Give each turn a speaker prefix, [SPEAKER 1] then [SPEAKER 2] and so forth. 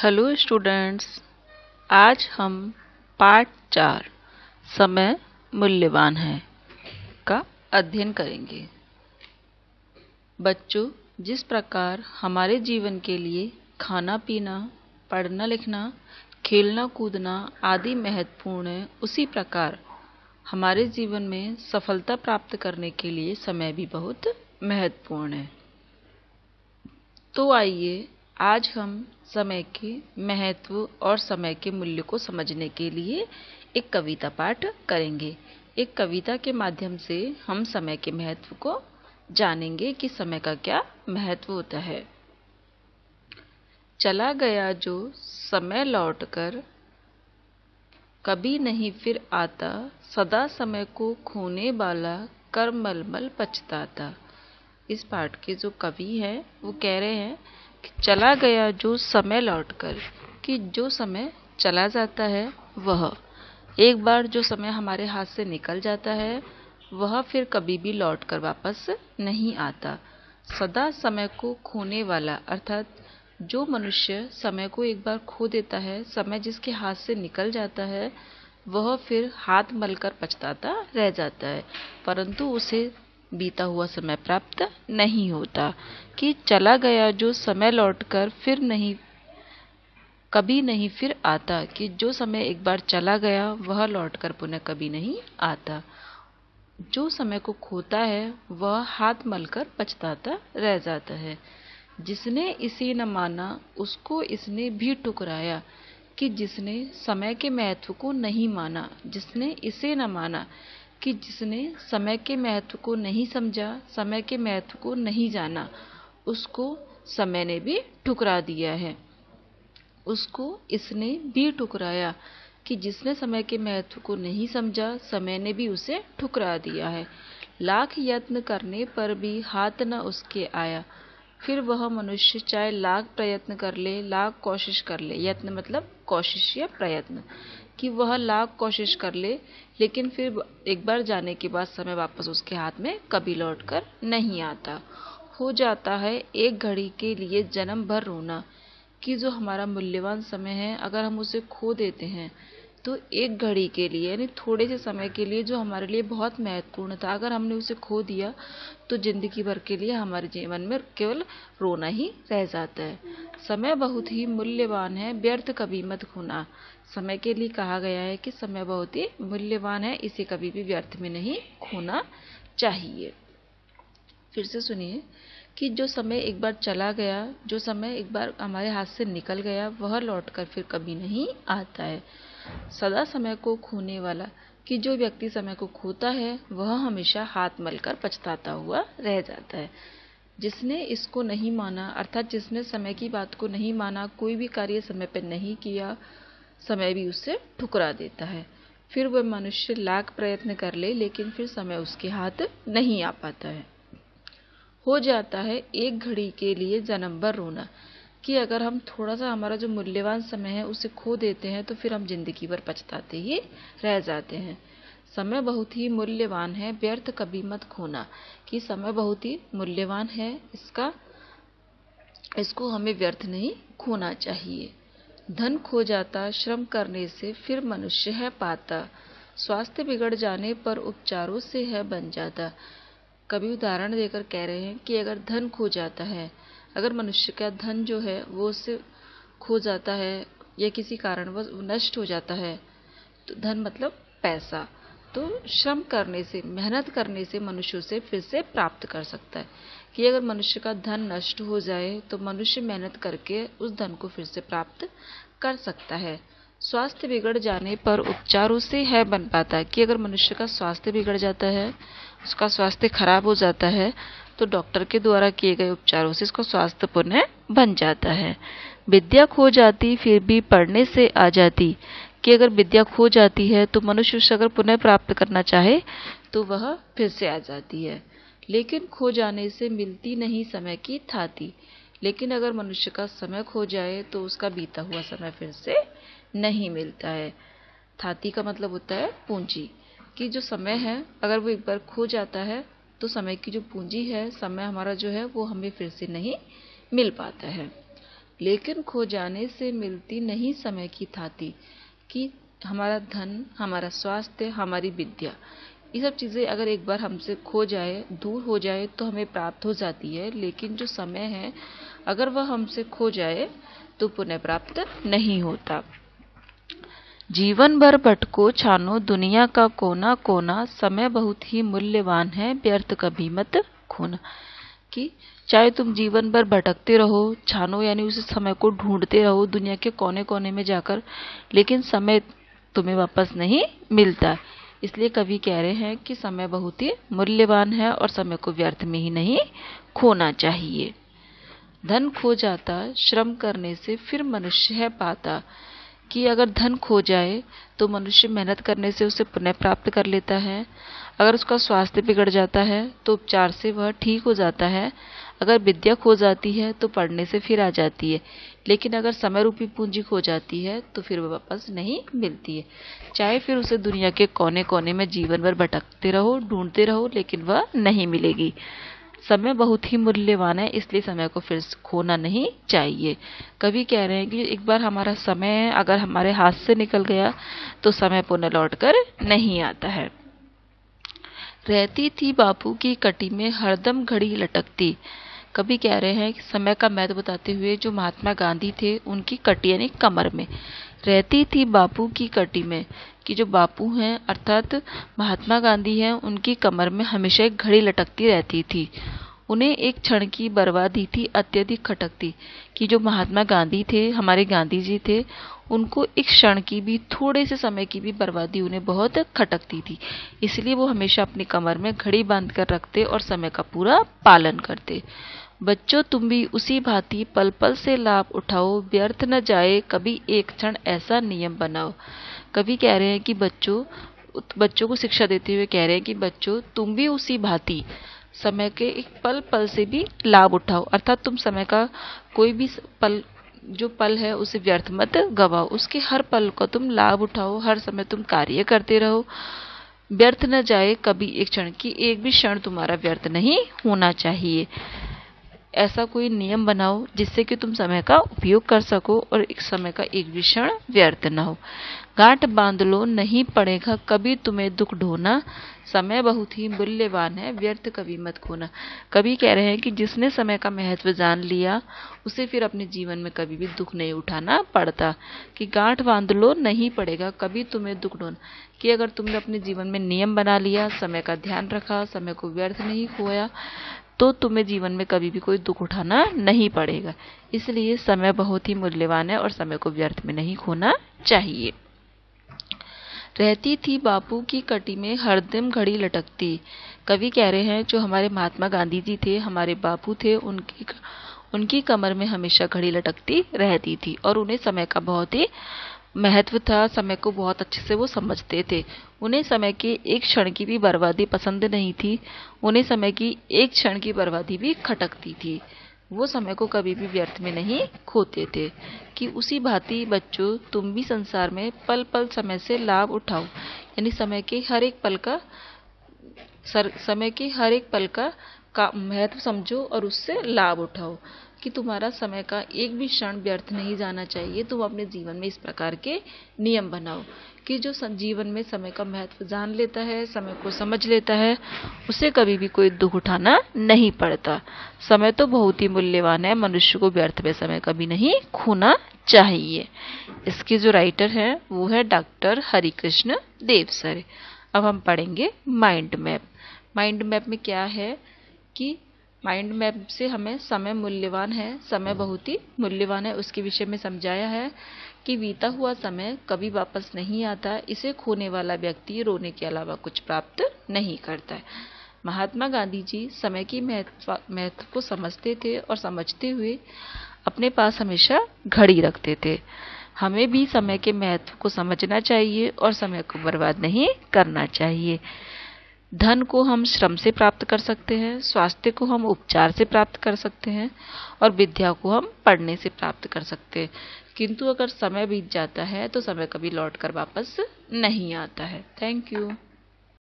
[SPEAKER 1] Hello students, आज हम part 4 समय मूल्यवान है का अध्ययन करेंगे। बच्चों, जिस प्रकार हमारे जीवन के लिए खाना पीना, पढ़ना लिखना, खेलना कूदना आदि महत्वपूर्ण है, उसी प्रकार हमारे जीवन में सफलता प्राप्त करने के लिए समय भी बहुत महत्वपूर्ण है। तो आइए आज हम समय के महत्व और समय के मूल्य को समझने के लिए एक कविता पाठ करेंगे। एक कविता के माध्यम से हम समय के महत्व को जानेंगे कि समय का क्या महत्व होता है। चला गया जो समय लौटकर कभी नहीं फिर आता, सदा समय को खोने वाला कर मलमल पछताता। इस पाठ के जो कवि हैं वो कह रहे हैं कि चला गया जो समय लौटकर, कि जो समय चला जाता है वह एक बार जो समय हमारे हाथ से निकल जाता है वह फिर कभी भी लौटकर वापस नहीं आता। सदा समय को खोने वाला अर्थात जो मनुष्य समय को एक बार खो देता है, समय जिसके हाथ से निकल जाता है वह फिर हाथ मलकर पछताता रह जाता है, परंतु उसे बीता हुआ समय प्राप्त नहीं होता। कि चला गया जो समय लौटकर फिर नहीं कभी नहीं फिर आता, कि जो समय एक बार चला गया वह लौटकर पुनः कभी नहीं आता। जो समय को खोता है वह हाथ मलकर पछताता रह जाता है। जिसने इसे न माना उसको इसने भी ठुकराया, कि जिसने समय के महत्व को नहीं माना, जिसने इसे न माना, कि जिसने समय के महत्व को नहीं समझा, समय के महत्व को नहीं जाना, उसको समय ने भी ठुकरा दिया है। उसको इसने भी ठुकराया, कि जिसने समय के महत्व को नहीं समझा, समय ने भी उसे ठुकरा दिया है। लाख यत्न करने पर भी हाथ न उसके आया, फिर वह मनुष्य चाहे लाख प्रयत्न कर ले, लाख कोशिश कर ले, यत्न मतलब कोशिश या प्रयत्न, कि वह लाख कोशिश कर ले, लेकिन फिर एक बार जाने के बाद समय वापस उसके हाथ में कभी लौटकर नहीं आता। हो जाता है एक घड़ी के लिए जन्म भर रोना, कि जो हमारा मूल्यवान समय है अगर हम उसे खो देते हैं तो एक घड़ी के लिए यानी थोड़े से समय के लिए जो हमारे लिए बहुत महत्वपूर्ण था, अगर हमने उसे खो दिया तो जिंदगी भर के लिए हमारे जीवन में केवल रोना ही रह जाता है। समय बहुत ही मूल्यवान है, व्यर्थ कभी मत खोना। समय के लिए कहा गया है कि समय बहुत ही मूल्यवान है, इसे कभी भी व्यर्थ में नहीं खोना चाहिए। फिर से सुनिए कि जो समय एक बार चला गया, जो समय एक बार हमारे हाथ से निकल गया वह लौटकर फिर कभी नहीं आता है। सदा समय को खोने वाला, कि जो व्यक्ति समय को खोता है वह हमेशा हाथ मलकर पछताता हुआ रह जाता है। जिसने इसको नहीं माना अर्थात जिसने समय की बात को नहीं माना, कोई भी कार्य समय पर नहीं किया, समय भी उससे ठुकरा देता है। फिर वह मनुष्य लाख प्रयत्न कर ले, लेकिन फिर समय उसके हाथ नहीं आ पाता है। हो जाता है एक घड़ी के लिए जन्म भर रोना, कि अगर हम थोड़ा सा हमारा जो मूल्यवान समय है उसे खो देते हैं तो फिर हम जिंदगी भर पछताते ही रह जाते हैं। समय बहुत ही मूल्यवान है, व्यर्थ कभी मत खोना, कि समय बहुत ही मूल्यवान है, इसको हमें व्यर्थ नहीं खोना चाहिए। धन खो जाता श्रम करने से फिर मनुष्य है पाता, स्वास्थ्य बिगड़ जाने पर उपचारों से है बन जाता। कभी उदाहरण देकर कह रहे हैं कि अगर धन खो जाता है, अगर मनुष्य का धन जो है वो उससे खो जाता है या किसी कारणवश नष्ट हो जाता है, तो धन मतलब पैसा, तो श्रम करने से, मेहनत करने से मनुष्य उसे फिर से प्राप्त कर सकता है। कि अगर मनुष्य का धन नष्ट हो जाए तो मनुष्य मेहनत करके उस धन को फिर से प्राप्त कर सकता है। स्वास्थ्य बिगड़ जाने पर उपचारों से है बन पाता, कि अगर मनुष्य का स्वास्थ्य बिगड़ जाता है, उसका स्वास्थ्य खराब हो जाता है, तो डॉक्टर के द्वारा किए गए उपचारों से इसका स्वास्थ्य पुनः बन जाता है। विद्या खो जाती फिर भी पढ़ने से आ जाती, कि अगर विद्या खो जाती है तो मनुष्य उसे अगर पुनः प्राप्त करना चाहे तो वह फिर से आ जाती है। लेकिन खो जाने से मिलती नहीं समय की थाती, लेकिन अगर मनुष्य का समय खो जाए तो उसका बीता हुआ समय फिर से नहीं मिलता है। थाती का मतलब होता है पूंजी, कि जो समय है अगर वो एक बार खो जाता है तो समय की जो पूंजी है, समय हमारा जो है वो हमें फिर से नहीं मिल पाता है। लेकिन खो जाने से मिलती नहीं समय की थाती। कि हमारा धन, हमारा स्वास्थ्य, हमारी विद्या, ये सब चीज़ें अगर एक बार हमसे खो जाए, दूर हो जाए तो हमें प्राप्त हो जाती है, लेकिन जो समय है अगर वह हमसे खो जाए तो पुनः प्राप्त नहीं होता। जीवन भर भटको छानो दुनिया का कोना कोना, समय बहुत ही मूल्यवान है व्यर्थ कभी मत खोना। कि चाहे तुम जीवन भर भटकते रहो, छानो यानी उस समय को ढूंढते रहो दुनिया के कोने कोने में जाकर, लेकिन समय तुम्हें वापस नहीं मिलता। इसलिए कवि कह रहे हैं कि समय बहुत ही मूल्यवान है और समय को व्यर्थ में ही नहीं खोना चाहिए। धन खो जाता श्रम करने से फिर मनुष्य है पाता। कि अगर धन खो जाए तो मनुष्य मेहनत करने से उसे पुनः प्राप्त कर लेता है। अगर उसका स्वास्थ्य बिगड़ जाता है तो उपचार से वह ठीक हो जाता है। अगर विद्या खो जाती है तो पढ़ने से फिर आ जाती है, लेकिन अगर समय रूपी पूंजी खो जाती है तो फिर वह वापस नहीं मिलती है। चाहे फिर उसे दुनिया के कोने कोने में जीवन भर भटकते रहो, ढूंढते रहो, लेकिन वह नहीं मिलेगी। समय बहुत ही मूल्यवान है, इसलिए समय को फिर खोना नहीं चाहिए। कवि कह रहे हैं कि एक बार हमारा समय अगर हमारे हाथ से निकल गया तो समय पुनः लौट कर नहीं आता है। रहती थी बापू की कटी में हरदम घड़ी लटकती। कवि कह रहे हैं कि समय का महत्व बताते हुए जो महात्मा गांधी थे उनकी कटी यानी कमर में रहती थी बापू की कटी में, कि जो बापू हैं अर्थात महात्मा गांधी हैं, उनकी कमर में हमेशा एक घड़ी लटकती रहती थी। उन्हें एक क्षण की बर्बादी थी अत्यधिक खटकती। कि जो महात्मा गांधी थे, हमारे गांधी जी थे, उनको एक क्षण की भी, थोड़े से समय की भी बर्बादी उन्हें बहुत खटकती थी। इसलिए वो हमेशा अपनी कमर में घड़ी बांध कर रखते और समय का पूरा पालन करते। बच्चों तुम भी उसी भांति पल पल से लाभ उठाओ, व्यर्थ न जाए कभी एक क्षण ऐसा नियम बनाओ। कवि कह रहे हैं कि बच्चों को शिक्षा देते हुए कह रहे हैं कि बच्चों तुम भी उसी भांति समय के एक पल पल से भी लाभ उठाओ, अर्थात तुम समय का कोई भी पल है उसे व्यर्थ मत गवाओ, उसके हर पल का तुम लाभ उठाओ, हर समय तुम कार्य करते रहो। व्यर्थ न जाए कभी एक क्षण, की एक भी क्षण तुम्हारा व्यर्थ नहीं होना चाहिए। ऐसा कोई नियम बनाओ जिससे कि तुम समय का उपयोग कर सको और एक समय का एक भी क्षण व्यर्थ न हो। गांठ बांध लो नहीं पड़ेगा कभी तुम्हें दुख ढोना, समय बहुत ही मूल्यवान है व्यर्थ कभी मत खोना। कवि कह रहे हैं कि जिसने समय का महत्व जान लिया उसे फिर अपने जीवन में कभी भी दुख नहीं उठाना पड़ता। कि गांठ बांध लो नहीं पड़ेगा कभी तुम्हें दुख ढोना, कि अगर तुमने अपने जीवन में नियम बना लिया, समय का ध्यान रखा, समय को व्यर्थ नहीं खोया, तो तुम्हें जीवन में कभी भी कोई दुख उठाना नहीं पड़ेगा। इसलिए समय बहुत ही मूल्यवान है और समय को व्यर्थ में नहीं खोना चाहिए। रहती थी बापू की कटी में हरदम घड़ी लटकती। कवि कह रहे हैं जो हमारे महात्मा गांधी जी थे, हमारे बापू थे, उनकी कमर में हमेशा घड़ी लटकती रहती थी और उन्हें समय का बहुत ही महत्व था। समय को बहुत अच्छे से वो समझते थे। उन्हें समय के एक क्षण की भी बर्बादी पसंद नहीं थी। उन्हें समय की एक क्षण की बर्बादी भी खटकती थी। वो समय को कभी भी व्यर्थ में नहीं खोते थे। कि उसी भांति बच्चों तुम भी संसार में पल पल समय से लाभ उठाओ, यानी समय के हर एक पल का महत्व समझो और उससे लाभ उठाओ। कि तुम्हारा समय का एक भी क्षण व्यर्थ नहीं जाना चाहिए। तुम अपने जीवन में इस प्रकार के नियम बनाओ कि जो जीवन में समय का महत्व जान लेता है, समय को समझ लेता है, उसे कभी भी कोई दुख उठाना नहीं पड़ता। समय तो बहुत ही मूल्यवान है, मनुष्य को व्यर्थ में समय कभी नहीं खोना चाहिए। इसके जो राइटर हैं वो है डॉक्टर हरिकृष्ण देव सर। अब हम पढ़ेंगे माइंड मैप। माइंड मैप में क्या है कि माइंड मैप से हमें समय मूल्यवान है, समय बहुत ही मूल्यवान है उसके विषय में समझाया है कि बीता हुआ समय कभी वापस नहीं आता, इसे खोने वाला व्यक्ति रोने के अलावा कुछ प्राप्त नहीं करता है। महात्मा गांधी जी समय की महत्व को समझते थे और समझते हुए अपने पास हमेशा घड़ी रखते थे। हमें भी समय के महत्व को समझना चाहिए और समय को बर्बाद नहीं करना चाहिए। धन को हम श्रम से प्राप्त कर सकते हैं, स्वास्थ्य को हम उपचार से प्राप्त कर सकते हैं और विद्या को हम पढ़ने से प्राप्त कर सकते हैं। किंतु अगर समय बीत जाता है तो समय कभी लौट कर वापस नहीं आता है। Thank you.